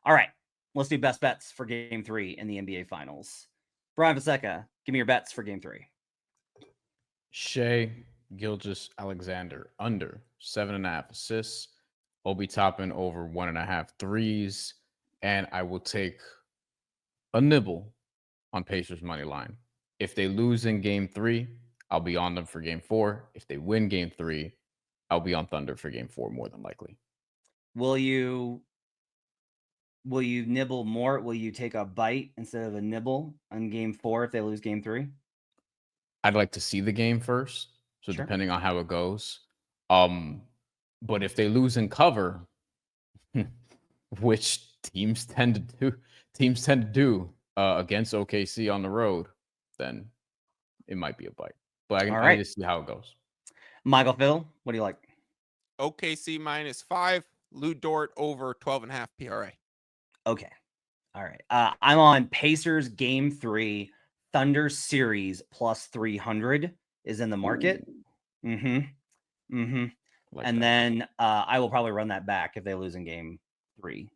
All right, let's do best bets for Game 3 in the NBA Finals. Bryan Fonseca, give me your bets for Game 3. Shai Gilgeous-Alexander under 7.5 assists. Obi Toppin over 1.5 threes. And I will take a nibble on Pacers money line. If they lose in Game 3, I'll be on them for Game 4. If they win Game 3, I'll be on Thunder for Game 4 more than likely. Will you nibble more? Will you take a bite instead of a nibble on Game 4 if they lose Game 3? I'd like to see the game first. So Sure. depending on how it goes. But if they lose in cover, which teams tend to do against OKC on the road, then it might be a bite. But All I right. need to see how it goes. Michael Fiddle, what do you like? OKC -5, Lou Dort over 12.5 PRA. Okay. All right. I'm on Pacers Game 3, Thunder Series plus 300 is in the market. Like And that. then I will probably run that back if they lose in Game 3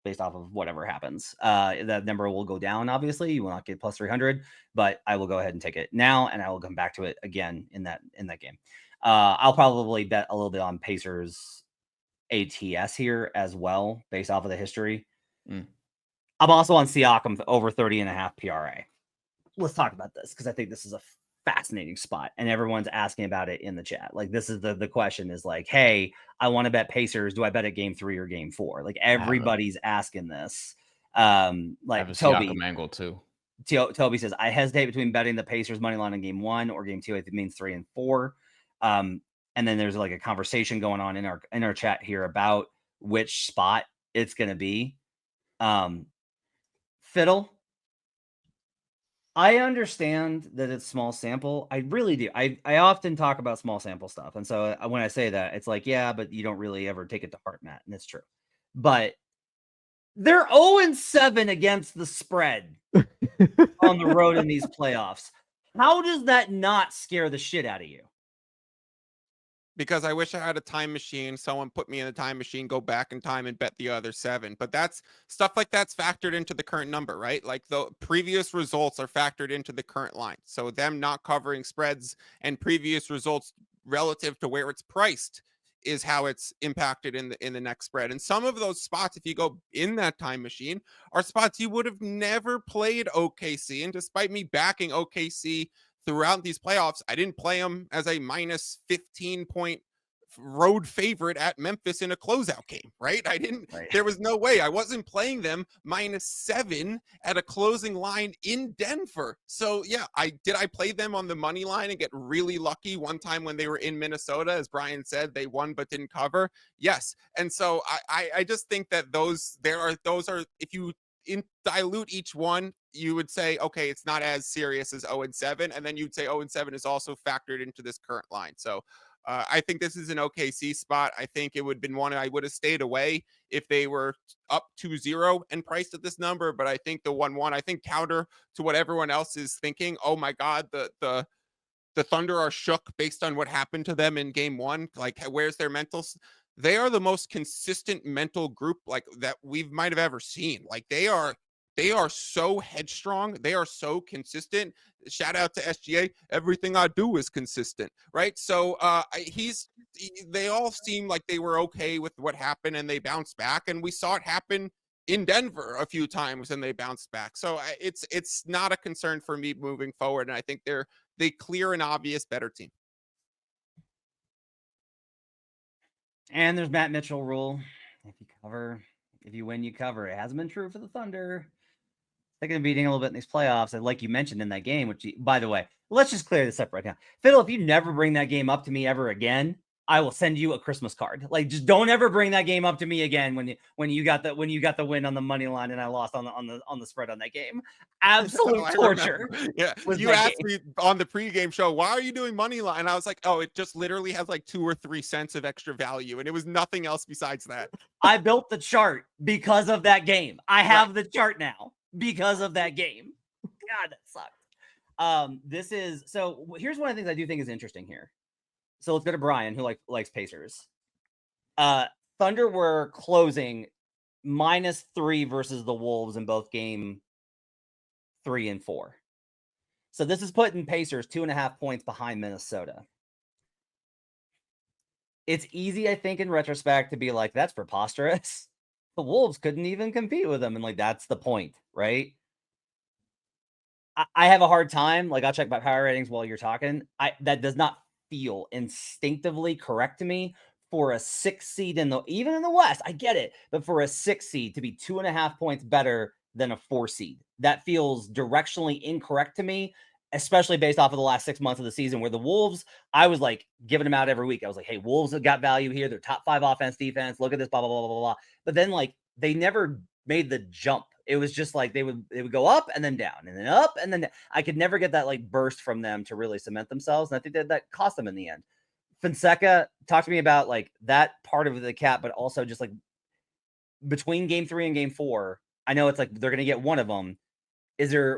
based off of whatever happens. That number will go down, obviously. You will not get plus 300, but I will go ahead and take it now, and I will come back to it again in that game. I'll probably bet a little bit on Pacers ATS here as well, based off of the history. I'm also on Siakam over 30.5 PRA. Let's talk about this because I think this is a fascinating spot, and everyone's asking about it in the chat. Like, this is the question is like, hey, I want to bet Pacers. Do I bet at Game 3 or Game 4? Like, everybody's asking this. Like I have a Toby Siakam angle too. Toby says, I hesitate between betting the Pacers money line in Game 1 or Game 2. It means 3 and 4. And then there's like a conversation going on in our chat here about which spot it's going to be. Fiddle, I understand that it's small sample. I really do. I often talk about small sample stuff. And so when I say that, it's like, yeah, but you don't really ever take it to heart, Matt. And it's true. But they're 0-7 against the spread on the road in these playoffs. How does that not scare the shit out of you? Because I wish I had a time machine. Someone put me in a time machine, go back in time and bet the other 7. But that's stuff like that's factored into the current number, right? Like the previous results are factored into the current line. So them not covering spreads and previous results relative to where it's priced is how it's impacted in the next spread. And some of those spots, if you go in that time machine, are spots you would have never played OKC. And despite me backing OKC throughout these playoffs, I didn't play them as a minus 15-point road favorite at Memphis in a closeout game, right? There was no way. I wasn't playing them -7 at a closing line in Denver. So yeah, I play them on the money line and get really lucky one time when they were in Minnesota. As Bryan said, they won but didn't cover. Yes. And so I just think that those are, if you dilute each one, you would say, okay, it's not as serious as 0-7. And then you'd say 0-7 is also factored into this current line. So I think this is an OKC spot. I think it would have been one I would have stayed away if they were up 2-0 and priced at this number. But I think the 1-1, I think counter to what everyone else is thinking, oh my God, the Thunder are shook based on what happened to them in Game 1. Like, where's their mental? They are the most consistent mental group like that we might have ever seen. Like they are so headstrong. They are so consistent. Shout out to SGA. Everything I do is consistent, right? So they all seem like they were okay with what happened and they bounced back. And we saw it happen in Denver a few times and they bounced back. So it's not a concern for me moving forward. And I think they're clear and obvious better team. And there's Matt Mitchell rule. If you win, you cover. It hasn't been true for the Thunder. They're going to be beating a little bit in these playoffs. And like you mentioned in that game, which, by the way, let's just clear this up right now. Fiddle, if you never bring that game up to me ever again, I will send you a Christmas card. Like, just don't ever bring that game up to me again when you got the win on the money line and I lost on the spread on that game. Absolute torture. Yeah, you asked me on the pregame show, why are you doing money line? And I was like, oh, it just literally has like 2 or 3 cents of extra value, and it was nothing else besides that. I built the chart because of that game. I have the chart now because of that game. God, that sucked. So here's one of the things I do think is interesting here. So let's go to Bryan, who likes Pacers. Thunder were closing -3 versus the Wolves in both game 3 and 4. So this is putting Pacers 2.5 points behind Minnesota. It's easy, I think, in retrospect to be like, that's preposterous. The Wolves couldn't even compete with them. And like, that's the point, right? I have a hard time. Like, I'll check my power ratings while you're talking. That does not feel instinctively correct to me for a 6 seed even in the West. I get it, but for a 6 seed to be 2.5 points better than a 4 seed, that feels directionally incorrect to me, especially based off of the last 6 months of the season where the Wolves, I was like giving them out every week. I was like, hey, Wolves have got value here. They're top 5 offense, defense. Look at this, blah, blah, blah, blah, blah. But then like they never made the jump. It was just like they would go up and then down and then up and then down. I could never get that like burst from them to really cement themselves. And I think that cost them in the end. Fonseca, talk to me about like that part of the cap, but also just like between game 3 and game 4. I know it's like they're going to get one of them.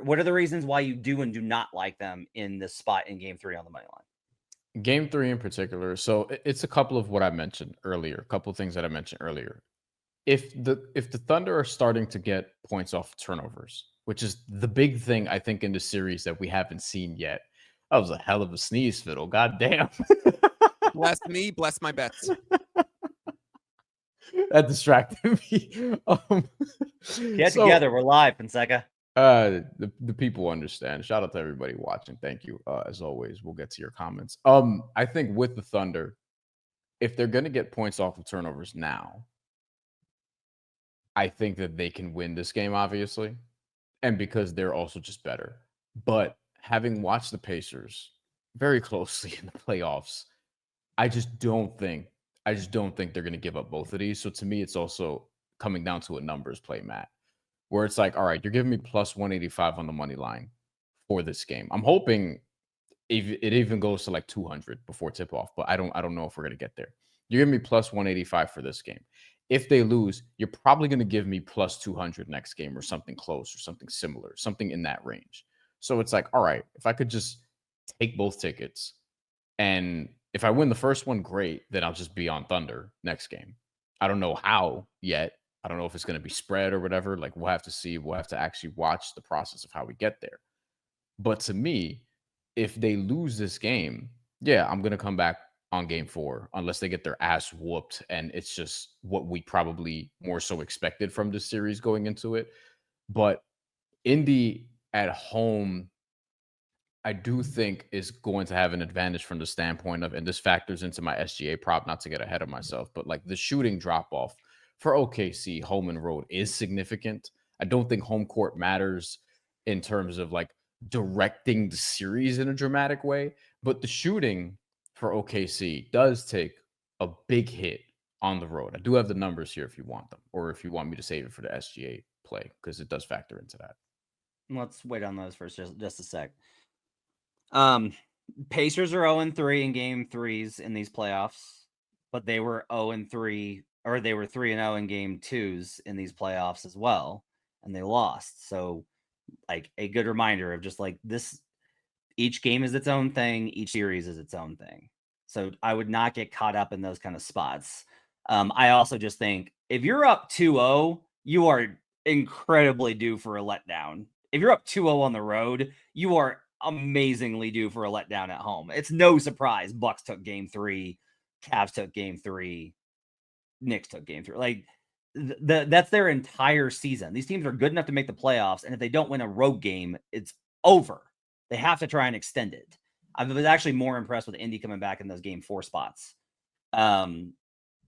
What are the reasons why you do and do not like them in this spot in game 3 on the money line? Game 3 in particular. So it's a couple of what I mentioned earlier, a couple of things that I mentioned earlier. If the Thunder are starting to get points off turnovers, which is the big thing I think in the series that we haven't seen yet. That was a hell of a sneeze, Fiddle. God damn. Bless me, bless my bets. That distracted me. Get together. We're live, Fonseca. The people understand. Shout out to everybody watching. Thank you. As always, we'll get to your comments. I think with the Thunder, if they're going to get points off of turnovers now, I think that they can win this game, obviously, and because they're also just better. But having watched the Pacers very closely in the playoffs, I just don't think they're going to give up both of these. So to me, it's also coming down to a numbers play, Matt, where it's like, all right, you're giving me plus 185 on the money line for this game. I'm hoping it even goes to like 200 before tip off, but I don't know if we're going to get there. You're giving me plus 185 for this game. If they lose, you're probably going to give me plus 200 next game or something close or something similar, something in that range. So it's like, all right, if I could just take both tickets, and if I win the first one, great, then I'll just be on Thunder next game. I don't know how yet. I don't know if it's going to be spread or whatever. Like, we'll have to see. We'll have to actually watch the process of how we get there. But to me, if they lose this game, yeah, I'm going to come back on game 4 unless they get their ass whooped. And it's just what we probably more so expected from this series going into it. But Indy at home, I do think is going to have an advantage from the standpoint of, and this factors into my SGA prop, not to get ahead of myself, but like the shooting drop off for OKC home and road is significant. I don't think home court matters in terms of like directing the series in a dramatic way, but the shooting for OKC does take a big hit on the road. I do have the numbers here if you want them, or if you want me to save it for the SGA play, because it does factor into that. Let's wait on those for just a sec. Pacers are 0-3 in game 3s in these playoffs, but they were 0-3, or they were 3-0 in game 2s in these playoffs as well, and they lost. So like a good reminder of just like this, each game is its own thing, each series is its own thing. So I would not get caught up in those kind of spots. I also just think if you're up 2-0, you are incredibly due for a letdown. If you're up 2-0 on the road, you are amazingly due for a letdown at home. It's no surprise Bucks took game 3, Cavs took game 3, Knicks took game 3. Like that's their entire season. These teams are good enough to make the playoffs, and if they don't win a road game, it's over. They have to try and extend it. I was actually more impressed with Indy coming back in those game 4 spots than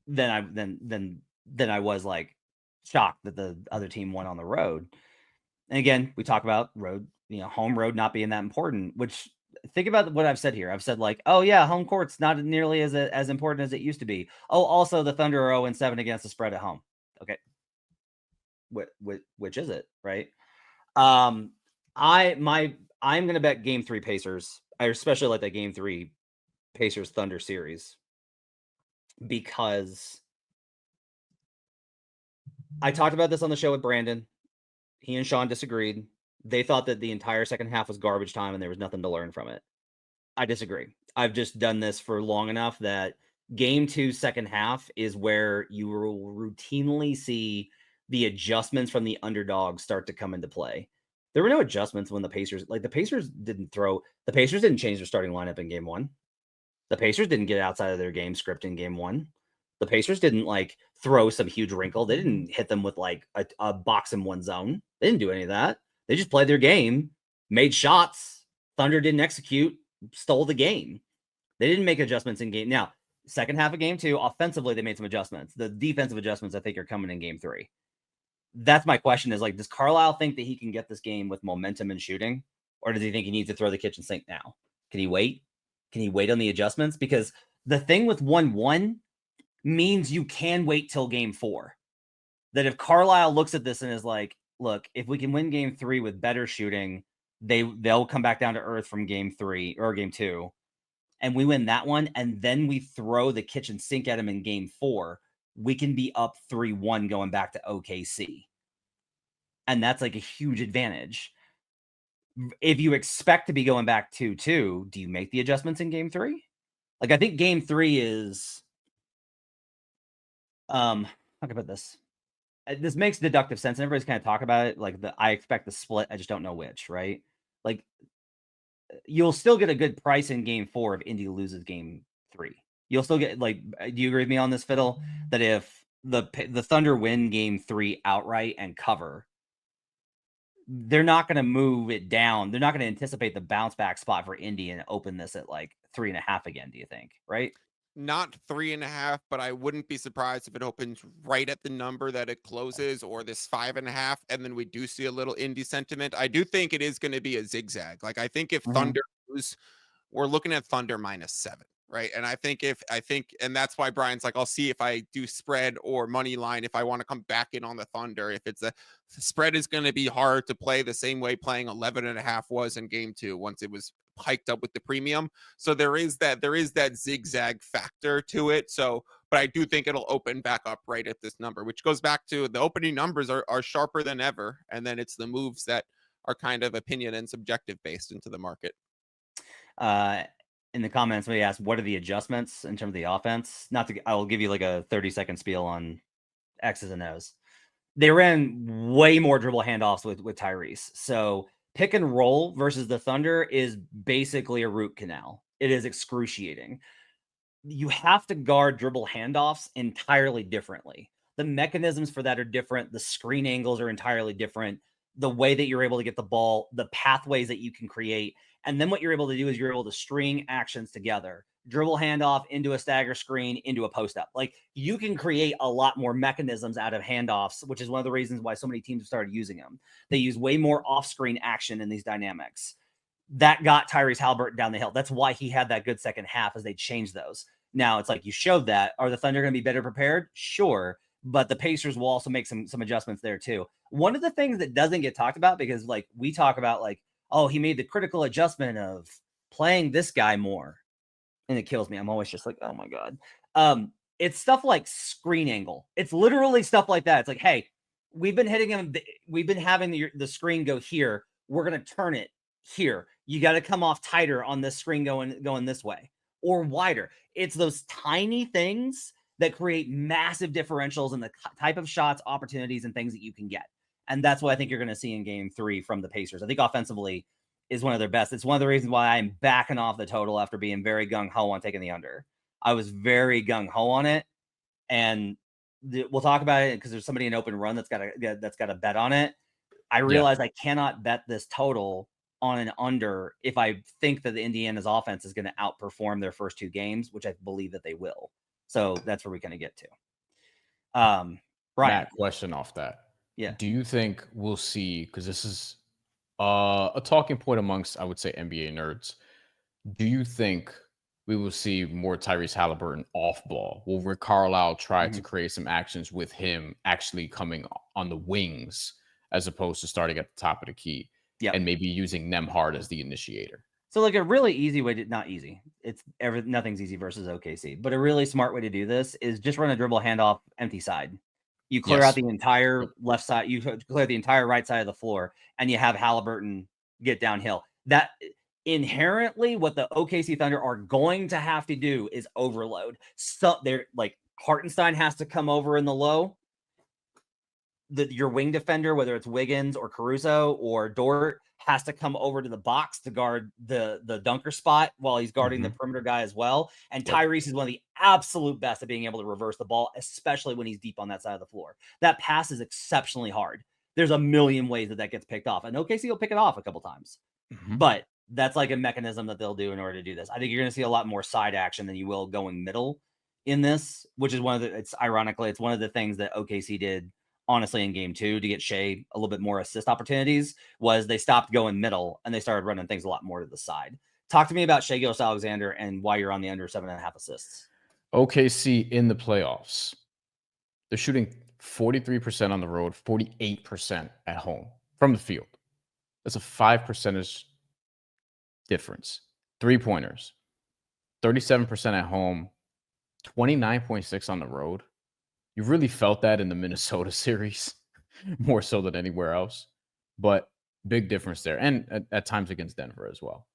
I was like shocked that the other team won on the road. And again, we talk about road, home road not being that important, which think about what I've said here. I've said like, oh yeah, home court's not nearly as important as it used to be. Oh, also the Thunder are 0-7 against the spread at home. Okay. Which is it, right? I'm going to bet game 3 Pacers. I especially like that game 3 Pacers Thunder series because I talked about this on the show with Brandon. He and Sean disagreed. They thought that the entire second half was garbage time and there was nothing to learn from it. I disagree. I've just done this for long enough that game 2 second half is where you will routinely see the adjustments from the underdog start to come into play. There were no adjustments when the Pacers didn't change their starting lineup in game 1. The Pacers didn't get outside of their game script in game 1. The Pacers didn't like throw some huge wrinkle. They didn't hit them with like a box in one zone. They didn't do any of that. They just played their game, made shots. Thunder didn't execute, stole the game. They didn't make adjustments in game. Now, second half of game 2, offensively, they made some adjustments. The defensive adjustments, I think, are coming in game 3. That's my question is like, does Carlisle think that he can get this game with momentum and shooting? Or does he think he needs to throw the kitchen sink now? Can he wait? Can he wait on the adjustments? Because the thing with 1-1 means you can wait till game 4. That if Carlisle looks at this and is like, look, if we can win game 3 with better shooting, they'll come back down to earth from game 3 or game 2. And we win that one, and then we throw the kitchen sink at him in game 4, we can be up 3-1 going back to OKC. And that's like a huge advantage. If you expect to be going back 2-2, do you make the adjustments in game 3? Like, I think game 3 is, how can I put this? This makes deductive sense, and everybody's kind of talking about it. Like, I expect the split, I just don't know which, right? Like, you'll still get a good price in game 4 if Indy loses game 3. You'll still get, like, do you agree with me on this, Fiddle? That if the Thunder win game 3 outright and cover, they're not going to move it down. They're not going to anticipate the bounce back spot for Indy and open this at like 3.5 again, do you think? Right? Not 3.5, but I wouldn't be surprised if it opens right at the number that it closes, or this 5.5, and then we do see a little Indy sentiment. I do think it is going to be a zigzag. Like, I think if Thunder lose, we're looking at Thunder -7, right? And I think and that's why Brian's like, I'll see if I do spread or money line if I want to come back in on the Thunder. If it's the spread is going to be hard to play the same way playing 11.5 was in game 2 once it was hiked up with the premium. So there is that zigzag factor to it. So, but I do think it'll open back up right at this number, which goes back to the opening numbers are sharper than ever. And then it's the moves that are kind of opinion and subjective based into the market. In the comments, somebody asked, what are the adjustments in terms of the offense? I will give you like a 30-second spiel on X's and O's. They ran way more dribble handoffs with Tyrese. So pick and roll versus the Thunder is basically a root canal. It is excruciating. You have to guard dribble handoffs entirely differently. The mechanisms for that are different. The screen angles are entirely different. The way that you're able to get the ball, the pathways that you can create. And then what you're able to do is you're able to string actions together. Dribble handoff into a stagger screen, into a post up. Like, you can create a lot more mechanisms out of handoffs, which is one of the reasons why so many teams have started using them. They use way more off-screen action in these dynamics. That got Tyrese Haliburton down the hill. That's why he had that good second half, as they changed those. Now it's like, you showed that. Are the Thunder going to be better prepared? Sure. But the Pacers will also make some adjustments there too. One of the things that doesn't get talked about, because like we talk about like, oh, he made the critical adjustment of playing this guy more. And it kills me. I'm always just like, oh my God. It's stuff like screen angle. It's literally stuff like that. It's like, hey, we've been hitting him. We've been having the screen go here. We're going to turn it here. You got to come off tighter on this screen going this way or wider. It's those tiny things that create massive differentials in the type of shots, opportunities, and things that you can get. And that's what I think you're going to see in game 3 from the Pacers. I think offensively is one of their best. It's one of the reasons why I'm backing off the total after being very gung-ho on taking the under. I was very gung-ho on it. And we'll talk about it because there's somebody in open run that's got a bet on it. I realized I cannot bet this total on an under if I think that the Indiana's offense is going to outperform their first 2 games, which I believe that they will. So that's where we kind of get to. Brian, Matt, question off that. Yeah. Do you think we'll see, because this is a talking point amongst, I would say, NBA nerds. Do you think we will see more Tyrese Haliburton off ball? Will Rick Carlisle try to create some actions with him actually coming on the wings as opposed to starting at the top of the key? Yeah. And maybe using Nembhard as the initiator? So like a really easy way to, not easy, nothing's easy versus OKC, but a really smart way to do this is just run a dribble handoff empty side. You clear out the entire left side, you clear the entire right side of the floor, and you have Haliburton get downhill. That inherently what the OKC Thunder are going to have to do is overload. So they're like, Hartenstein has to come over in the low. your wing defender, whether it's Wiggins or Caruso or Dort, has to come over to the box to guard the dunker spot while he's guarding the perimeter guy as well. And Tyrese is one of the absolute best at being able to reverse the ball, especially when he's deep on that side of the floor. That pass is exceptionally hard. There's a million ways that gets picked off, and OKC will pick it off a couple times. But that's like a mechanism that they'll do in order to do this. I think you're going to see a lot more side action than you will going middle in this, which is it's one of the things that OKC did honestly in game 2 to get Shai a little bit more assist opportunities was they stopped going middle and they started running things a lot more to the side. Talk to me about Shai Gilgeous-Alexander and why you're on the under 7.5 assists. OKC in the playoffs, they're shooting 43% on the road, 48% at home from the field. That's a 5 percentage difference. 3-pointers, 37% at home, 29.6 on the road. You really felt that in the Minnesota series more so than anywhere else, but big difference there. And at times against Denver as well.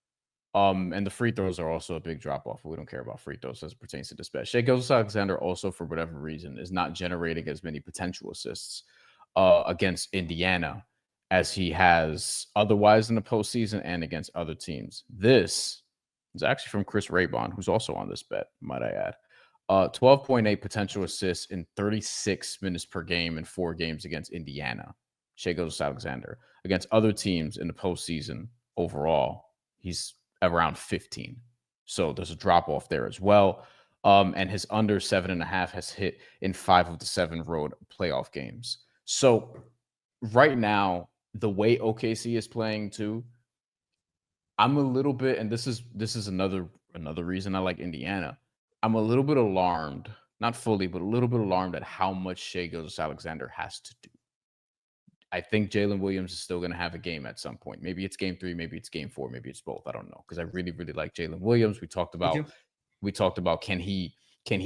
And the free throws are also a big drop off. We don't care about free throws as it pertains to this bet. Shai Gilgeous-Alexander also, for whatever reason, is not generating as many potential assists against Indiana as he has otherwise in the postseason and against other teams. This is actually from Chris Raybon, who's also on this bet, might I add. 12.8 potential assists in 36 minutes per game in 4 games against Indiana. Shai Gilgeous-Alexander. Against other teams in the postseason overall, he's around 15. So there's a drop off there as well. And his under 7.5 has hit in 5 of the 7 road playoff games. So right now, the way OKC is playing too, I'm a little bit, and this is another reason I like Indiana. I'm a little bit alarmed, not fully, but a little bit alarmed at how much Shai Gilgeous-Alexander has to do. I think Jalen Williams is still going to have a game at some point. Maybe it's game 3, maybe it's game 4, maybe it's both. I don't know, because I really, really like Jalen Williams. We talked about can he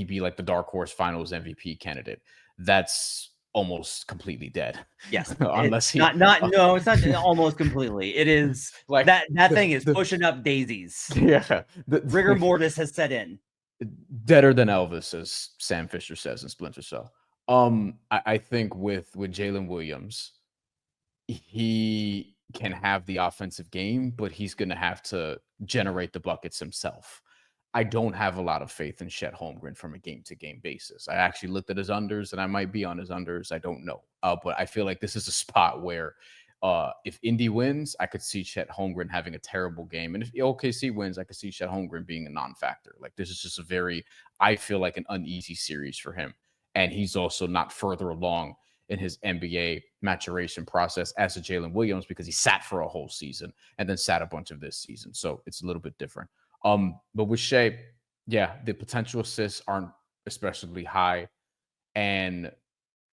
be like the dark horse finals MVP candidate? That's almost completely dead. Yes. Unless he no, it's not almost completely. It is like that thing is pushing up daisies. Yeah. Rigor mortis has set in. Deader than Elvis, as Sam Fisher says in Splinter Cell. I think with Jalen Williams, he can have the offensive game, but he's going to have to generate the buckets himself. I don't have a lot of faith in Chet Holmgren from a game-to-game basis. I actually looked at his unders, and I might be on his unders. I don't know. But I feel like this is a spot where if Indy wins, I could see Chet Holmgren having a terrible game. And if OKC wins, I could see Chet Holmgren being a non-factor. Like, this is just I feel like an uneasy series for him. And he's also not further along in his NBA maturation process as a Jalen Williams because he sat for a whole season and then sat a bunch of this season. So it's a little bit different. But with Shai, yeah, the potential assists aren't especially high. And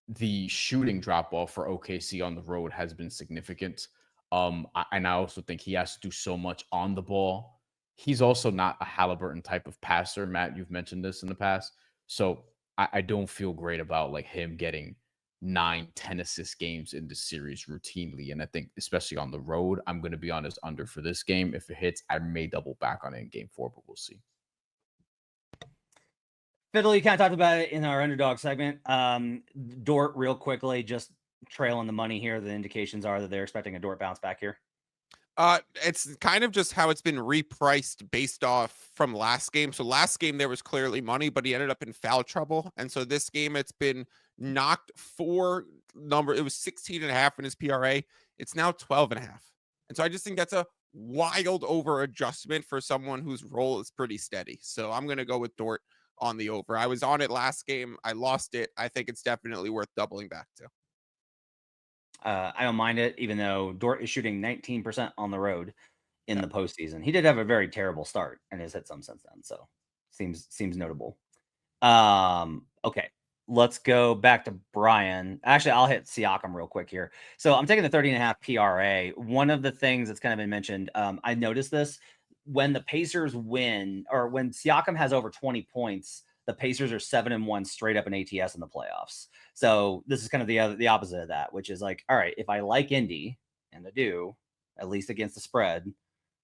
the shooting drop off for OKC on the road has been significant. And I also think he has to do so much on the ball. He's also not a Halliburton type of passer. Matt, you've mentioned this in the past. So I don't feel great about like him getting 9-10 assist games in this series routinely. And I think especially on the road, I'm going to be on his under for this game. If it hits, I may double back on it in game 4, but we'll see. Fiddle, you kind of talked about it in our underdog segment. Dort, real quickly, just trailing the money here. The indications are that they're expecting a Dort bounce back here. It's kind of just how it's been repriced based off from last game. So last game there was clearly money, but he ended up in foul trouble. And so this game it's been knocked for number. It was 16.5 in his PRA. It's now 12.5. And so I just think that's a wild over adjustment for someone whose role is pretty steady. So I'm going to go with Dort on the over. I was on it last game. I lost it. I think it's definitely worth doubling back to. I don't mind it, even though Dort is shooting 19% on the road in the postseason. He did have a very terrible start and has hit some since then. So seems notable. Okay, let's go back to Bryan. Actually, I'll hit Siakam real quick here. So I'm taking the 30.5 PRA. One of the things that's kind of been mentioned, I noticed this when the Pacers win, or when Siakam has over 20 points, the Pacers are 7-1 straight up in ATS in the playoffs. So this is kind of the opposite of that, which is like, all right, if I like Indy, and I do, at least against the spread,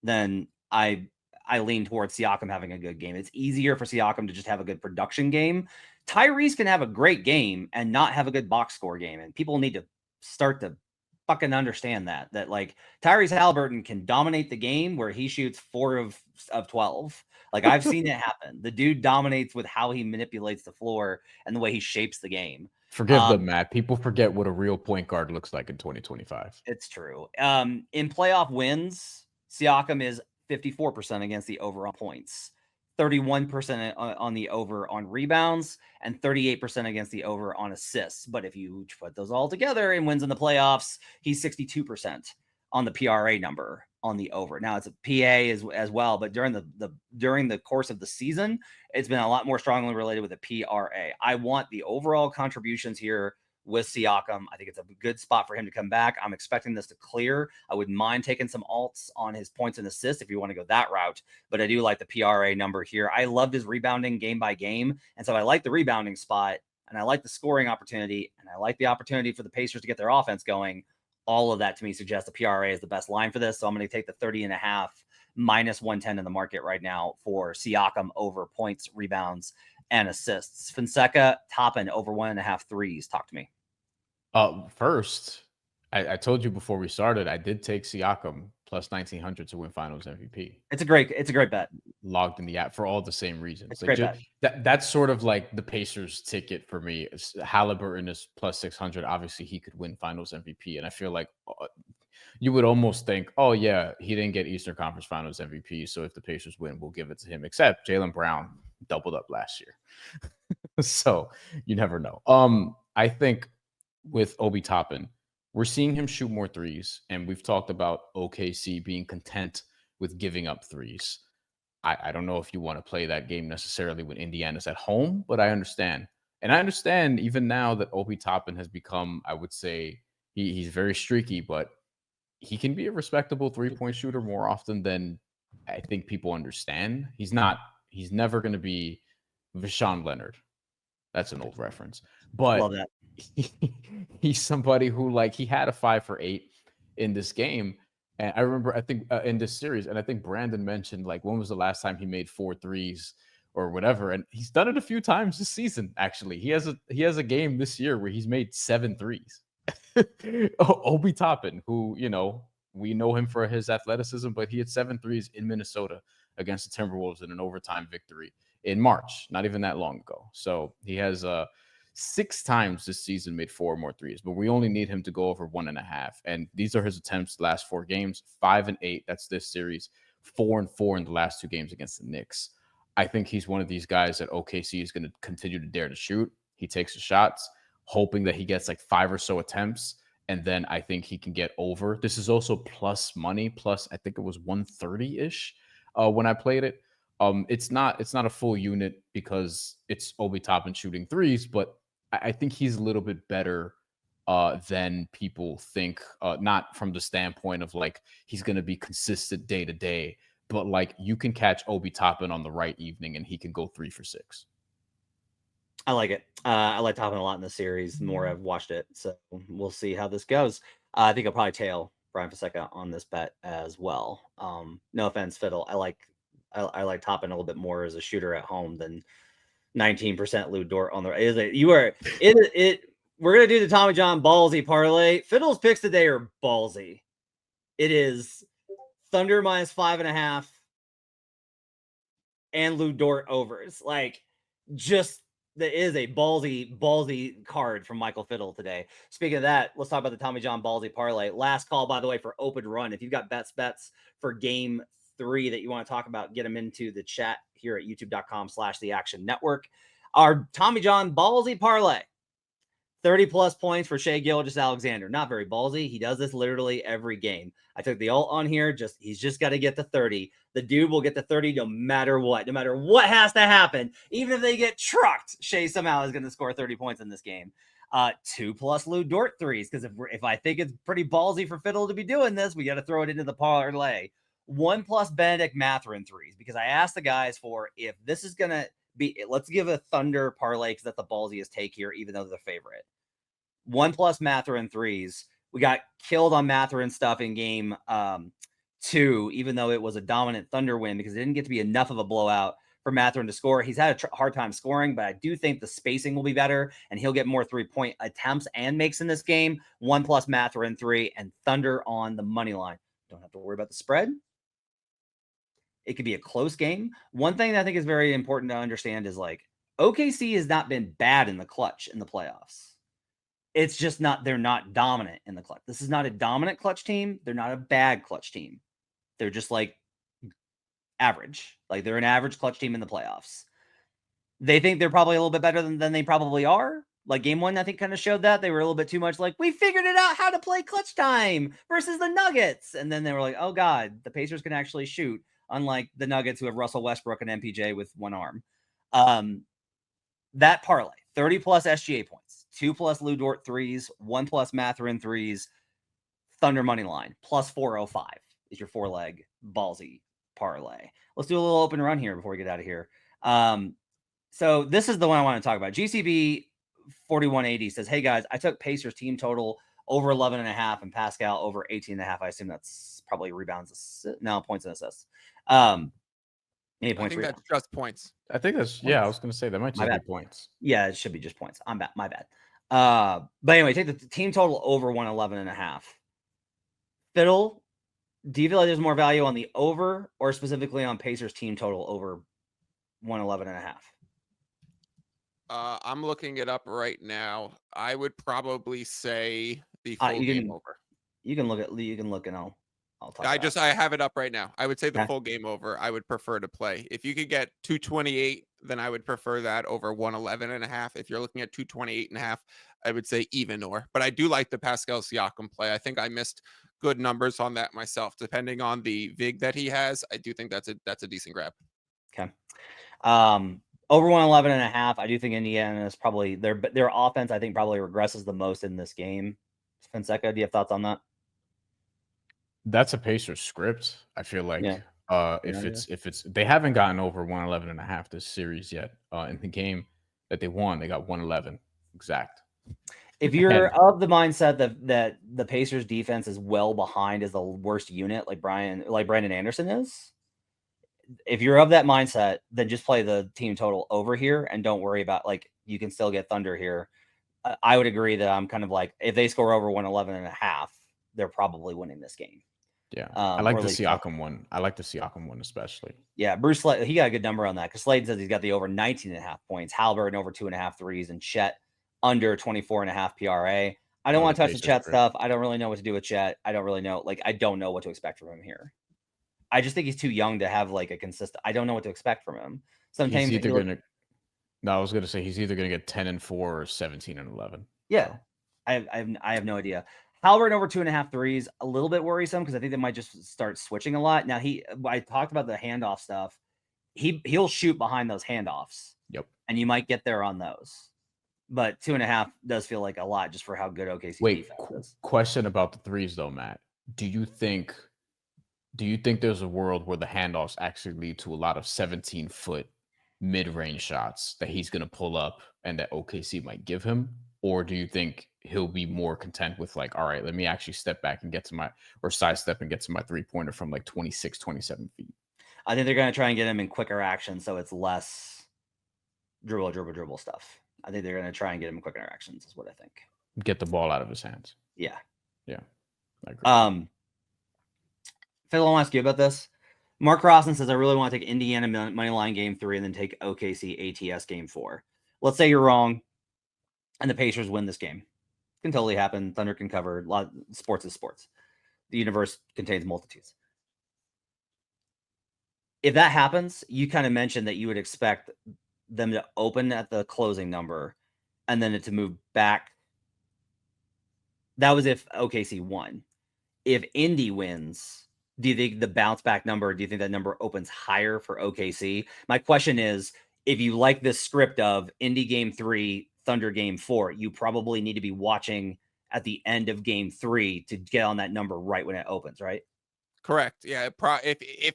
then I lean towards Siakam having a good game. It's easier for Siakam to just have a good production game. Tyrese can have a great game and not have a good box score game, and people need to start to fucking understand that like Tyrese Halliburton can dominate the game where he shoots 4 of 12. Like I've seen it happen. The dude dominates with how he manipulates the floor and the way he shapes the game. Forgive them, Matt. People forget what a real point guard looks like in 2025. It's true. In playoff wins, Siakam is 54% against the over on points, 31% on the over on rebounds, and 38% against the over on assists. But if you put those all together and wins in the playoffs, he's 62% on the PRA number on the over. Now it's a PA as well, but during the course of the season, it's been a lot more strongly related with the PRA. I want the overall contributions here with Siakam. I think it's a good spot for him to come back. I'm expecting this to clear. I wouldn't mind taking some alts on his points and assists if you want to go that route, but I do like the PRA number here. I loved his rebounding game by game, and so I like the rebounding spot, and I like the scoring opportunity, and I like the opportunity for the Pacers to get their offense going. All of that to me suggests the PRA is the best line for this, so I'm going to take the 30.5 minus 110 in the market right now for Siakam over points, rebounds, and assists. Fonseca, Toppin over 1.5 threes. Talk to me. First, I told you before we started, I did take Siakam plus 1900 to win Finals MVP. It's a great bet. Logged in the app for all the same reasons. It's like a great bet. That's sort of like the Pacers ticket for me. Halliburton is plus 600. Obviously, he could win Finals MVP, and I feel like you would almost think, oh yeah, he didn't get Eastern Conference Finals MVP, so if the Pacers win, we'll give it to him. Except Jaylen Brown doubled up last year, so you never know. I think with Obi Toppin, we're seeing him shoot more threes, and we've talked about OKC being content with giving up threes. I don't know if you want to play that game necessarily when Indiana's at home, but I understand. And I understand even now that Obi Toppin has become, I would say, he's very streaky, but he can be a respectable three-point shooter more often than I think people understand. He's never going to be Vashawn Leonard. That's an old reference. But love that. He's somebody who, like, he had a 5 for 8 in this game. And I remember, I think in this series, and I think Brandon mentioned, like, when was the last time he made 4 threes or whatever? And he's done it a few times this season. Actually, he has a game this year where he's made 7 threes. Obi Toppin, who, we know him for his athleticism, but he had 7 threes in Minnesota against the Timberwolves in an overtime victory in March, not even that long ago. So he has 6 times this season made 4 more threes, but we only need him to go over 1.5. And these are his attempts the last 4 games, 5 and 8. That's this series, 4 and 4 in the last 2 games against the Knicks. I think he's one of these guys that OKC is going to continue to dare to shoot. He takes the shots, hoping that he gets like 5 or so attempts. And then I think he can get over. This is also plus money, plus I think it was 130-ish when I played it. It's not a full unit because it's Obi Toppin shooting threes, but I think he's a little bit better than people think, not from the standpoint of like he's going to be consistent day to day, but like you can catch Obi Toppin on the right evening and he can go 3 for 6. I like it. I like Toppin a lot in the series. The more I've watched it, so we'll see how this goes. I think I'll probably tail Bryan Fonseca on this bet as well. No offense, Fiddle. I like Toppin a little bit more as a shooter at home than 19% Lou Dort on the we're gonna do the Tommy John ballsy parlay. Fiddle's picks today are ballsy. It is Thunder minus 5.5 and Lou Dort overs. Like, just that is a ballsy card from Michael Fiddle today. Speaking of that, let's talk about the Tommy John ballsy parlay. Last call, by the way, for open run. If you've got bets for game 3 that you want to talk about, get them into the chat here at youtube.com/the Action Network. Our Tommy John ballsy parlay, 30 plus points for Shai Gilgeous-Alexander. Not very ballsy. He does this literally every game. I took the alt on here. He's just got to get the 30. The dude will get the 30 no matter what has to happen. Even if they get trucked, Shai somehow is going to score 30 points in this game. 2+ Lou Dort threes, because if I think it's pretty ballsy for Fiddle to be doing this, we got to throw it into the parlay. 1+ Benedict Mathurin threes, because I asked the guys for, if this is going to be, let's give a Thunder parlay because that's the ballsiest take here, even though they're the favorite. 1+ Mathurin threes. We got killed on Mathurin stuff in game 2, even though it was a dominant Thunder win, because it didn't get to be enough of a blowout for Mathurin to score. He's had a hard time scoring, but I do think the spacing will be better, and he'll get more 3-point attempts and makes in this game. 1+ Mathurin 3 and Thunder on the money line. Don't have to worry about the spread. It could be a close game. One thing that I think is very important to understand is like OKC has not been bad in the clutch in the playoffs. It's just not, they're not dominant in the clutch. This is not a dominant clutch team. They're not a bad clutch team. They're just like average. Like they're an average clutch team in the playoffs. They think they're probably a little bit better than they probably are. Like game 1, I think kind of showed that they were a little bit too much like, we figured it out how to play clutch time versus the Nuggets. And then they were like, oh God, the Pacers can actually shoot. Unlike the Nuggets who have Russell Westbrook and MPJ with one arm. That parlay, 30+ SGA points, 2+ Lu Dort 3s, 1+ Mathurin 3s, Thunder money line, +405 is your 4-leg ballsy parlay. Let's do a little open run here before we get out of here. So this is the one I want to talk about. GCB 4180 says, hey guys, I took Pacers team total over 11.5 and Pascal over 18.5. I assume that's probably rebounds. No, points and assists. Any points? I think that's just points. I think that's, yeah, I was going to say that might just be points. Yeah, it should be just points. I'm bad. My bad. But anyway, take the team total over 111.5. Fiddle, do you feel like there's more value on the over or specifically on Pacers team total over 111.5? I'm looking it up right now. I would probably say the full game over. You can look and I'll talk. I have it up right now. I would say the full game over. I would prefer to play. If you could get 228, then I would prefer that over 111.5. If you're looking at 228.5, I would say even or. But I do like the Pascal Siakam play. I think I missed good numbers on that myself. Depending on the vig that he has, I do think that's a decent grab. Okay. Over 111.5. I do think Indiana is probably their offense. I think probably regresses the most in this game. Fonseca, do you have thoughts on that? That's a Pacers script. I feel like if it's they haven't gotten over 111.5 this series yet. In the game that they won, they got 111 exact. If you're of the mindset that the Pacers defense is well behind as the worst unit, like Brandon Anderson is, if you're of that mindset, then just play the team total over here and don't worry about like you can still get Thunder here. I would agree that I'm kind of like if they score over 111.5, they're probably winning this game. Yeah, I like the Siakam one. I like the Siakam one especially. Yeah, Bruce Slade, he got a good number on that because Slade says he's got the over 19.5 points, Halliburton over 2.5 threes, and Chet under 24.5 PRA. I don't want to touch the Chet stuff. I don't really know what to do with Chet. I don't really know. Like, I don't know what to expect from him here. I just think he's too young to have like a consistent. I don't know what to expect from him. Sometimes he's either gonna. No, I was gonna say he's either gonna get 10-4 or 17-11. Yeah, so. I have no idea. Halliburton over 2.5 threes, a little bit worrisome because I think they might just start switching a lot. Now I talked about the handoff stuff. He'll shoot behind those handoffs. Yep. And you might get there on those. But 2.5 does feel like a lot just for how good OKC defense is. Question about the threes though, Matt. Do you think there's a world where the handoffs actually lead to a lot of 17-foot mid-range shots that he's going to pull up and that OKC might give him? Or do you think he'll be more content with like, all right, let me actually step back and get to sidestep and get to my three-pointer from like 26, 27 feet? I think they're going to try and get him in quicker action so it's less dribble stuff. I think they're going to try and get him in quicker actions is what I think. Get the ball out of his hands. Yeah. Yeah. I agree. Phil, I want to ask you about this. Mark Crossan says, I really want to take Indiana money line game 3 and then take OKC ATS game 4. Let's say you're wrong and the Pacers win this game. It can totally happen. Thunder can cover. Sports is sports. The universe contains multitudes. If that happens, you kind of mentioned that you would expect them to open at the closing number and then to move back. That was if OKC won. If Indy wins, do you think the bounce back number, do you think that number opens higher for OKC? My question is, if you like this script of Indy game 3, Thunder game 4, you probably need to be watching at the end of game 3 to get on that number right when it opens, right? Correct. Yeah. If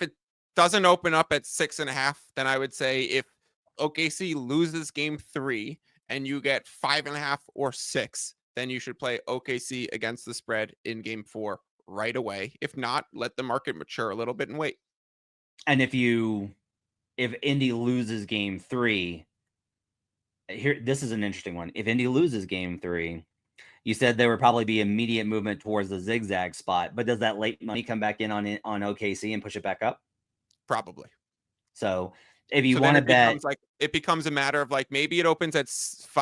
it doesn't open up at 6.5, then I would say if OKC loses game 3 and you get 5.5 or 6, then you should play OKC against the spread in game 4 right away. If not, let the market mature a little bit and wait. And if you if Indy loses game 3, this is an interesting one. If Indy loses game 3, you said there would probably be immediate movement towards the zigzag spot, but does that late money come back in on OKC and push it back up? Probably. So if you want to bet, it becomes a matter of like, maybe it opens at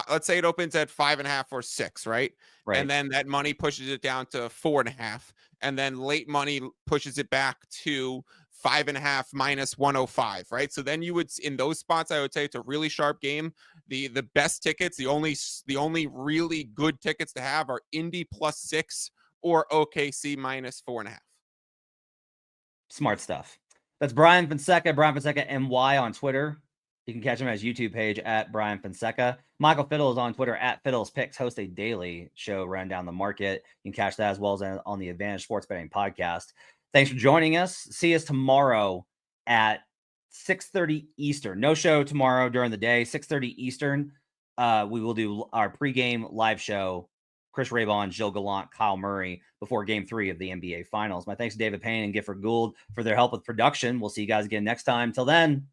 let's say it opens at 5.5 or 6, right? Right. And then that money pushes it down to 4.5, and then late money pushes it back to 5.5 minus 105, right? So then you would, in those spots, I would say it's a really sharp game. The best tickets, the only really good tickets to have are Indy +6 or OKC -4.5. Smart stuff. That's Bryan Fonseca, Bryan Fonseca NY on Twitter. You can catch him at his YouTube page at Bryan Fonseca. Michael Fiddle is on Twitter at Fiddle's Picks, hosts a daily show run down the market. You can catch that as well as on the Advantage Sports Betting podcast. Thanks for joining us. See us tomorrow at 6:30 Eastern. No show tomorrow during the day. 6:30 Eastern. We will do our pregame live show. Chris Raybon, Jill Gallant, Kyle Murray before game 3 of the NBA Finals. My thanks to David Payne and Gifford Gould for their help with production. We'll see you guys again next time. Till then,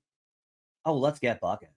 let's get bucket.